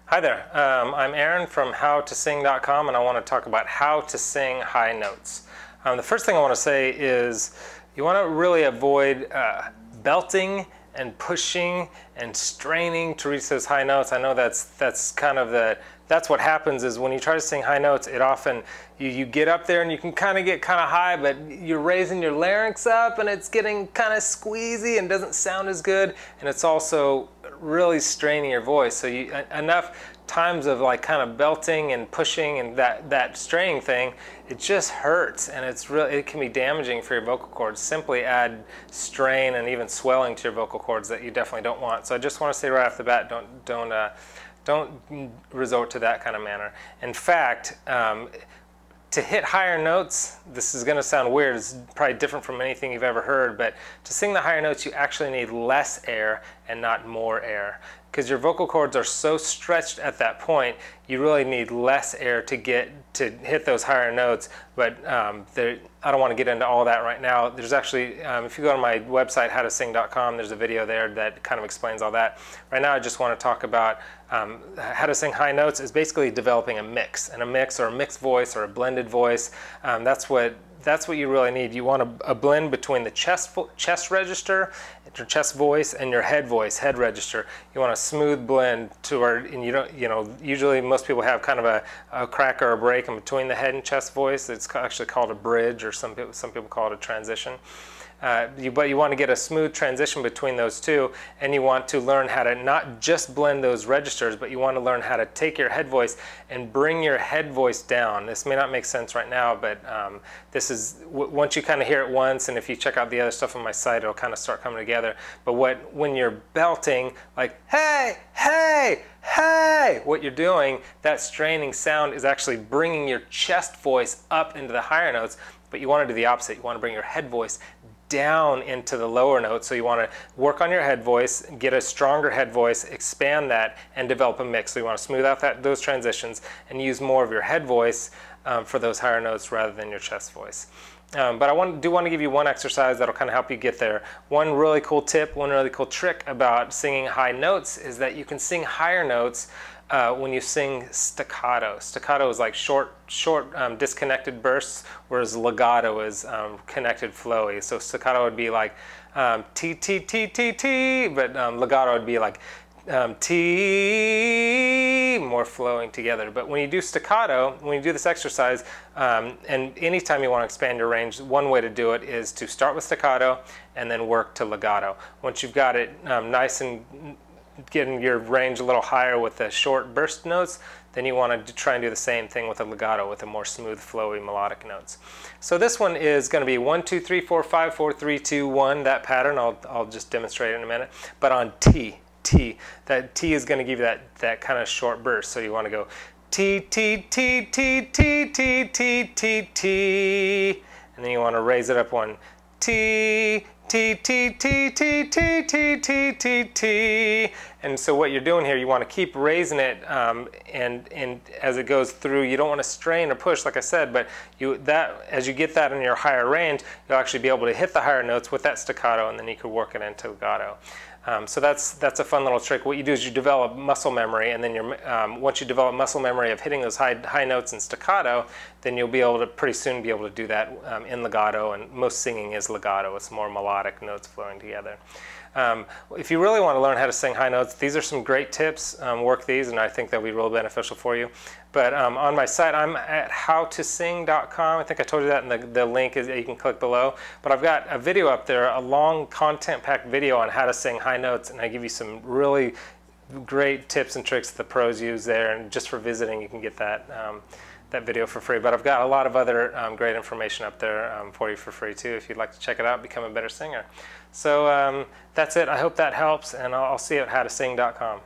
Hi there, I'm Aaron from howtosing.com, and I want to talk about how to sing high notes. The first thing I want to say is you want to really avoid belting and pushing and straining to reach those high notes. I know that's kind of that's what happens is when you try to sing high notes, it often you get up there and you can kind of get kind of high, but you're raising your larynx up and it's getting kind of squeezy and doesn't sound as good, and it's also really straining your voice. So enough times of like kind of belting and pushing and that straining thing, it just hurts, and it can be damaging for your vocal cords. Simply add strain and even swelling to your vocal cords that you definitely don't want. So I just want to say right off the bat, don't resort to that kind of manner. In fact, to hit higher notes, this is going to sound weird, it's probably different from anything you've ever heard, but to sing the higher notes you actually need less air and not more air. Because your vocal cords are so stretched at that point, you really need less air to hit those higher notes. But I don't want to get into all that right now. There's actually, if you go to my website, howtosing.com, there's a video there that kind of explains all that. Right now I just want to talk about how to sing high notes is basically developing a mix, or a mixed voice or a blended voice. That's what you really need. You want a blend between the chest register, your chest voice, and your head voice, head register. You want a smooth blend to where, and usually most people have kind of a crack or a break in between the head and chest voice. It's actually called a bridge, or some people call it a transition. But you want to get a smooth transition between those two, and you want to learn how to not just blend those registers, but you want to learn how to take your head voice and bring your head voice down. This may not make sense right now, but this is, once you kind of hear it once, and if you check out the other stuff on my site, it'll kind of start coming together. But when you're belting, like, hey, hey, hey, what you're doing, that straining sound is actually bringing your chest voice up into the higher notes, but you want to do the opposite. You want to bring your head voice down into the lower notes. So you want to work on your head voice, get a stronger head voice, expand that, and develop a mix. So you want to smooth out those transitions and use more of your head voice for those higher notes rather than your chest voice. But I do want to give you one exercise that'll kind of help you get there. One really cool tip, one really cool trick about singing high notes is that you can sing higher notes when you sing staccato. Staccato is like short disconnected bursts, whereas legato is connected flowy. So staccato would be like T, T, T, T, T, but legato would be like T, more flowing together. But when you do staccato, when you do this exercise, and anytime you want to expand your range, one way to do it is to start with staccato and then work to legato. Once you've got it nice and getting your range a little higher with the short burst notes, then you want to try and do the same thing with a legato, with the more smooth, flowy, melodic notes. So this one is going to be 1, 2, 3, 4, 5, 4, 3, 2, 1, that pattern. I'll just demonstrate it in a minute. But on T, that T is going to give you that kind of short burst. So you want to go T, T, T, T, T, T, T, T, T, and then you want to raise it up one T, T, T, T, T, T, T, T, T, T. And so what you're doing here, you want to keep raising it, and as it goes through, you don't want to strain or push, like I said, but as you get that in your higher range, you'll actually be able to hit the higher notes with that staccato, and then you could work it into legato. So that's a fun little trick. What you do is you develop muscle memory, and then once you develop muscle memory of hitting those high notes in staccato, then you'll be able to pretty soon be able to do that in legato, and most singing is legato. It's more melodic notes flowing together. If you really want to learn how to sing high notes, these are some great tips. Work these, and I think they'll be real beneficial for you. But on my site, I'm at howtosing.com. I think I told you that, and the link is you can click below. But I've got a video up there, a long content-packed video on how to sing high notes, and I give you some really great tips and tricks that the pros use there. And just for visiting, you can get that video for free. But I've got a lot of other great information up there for you for free too, if you'd like to check it out, become a better singer. So that's it. I hope that helps, and I'll see you at howtosing.com.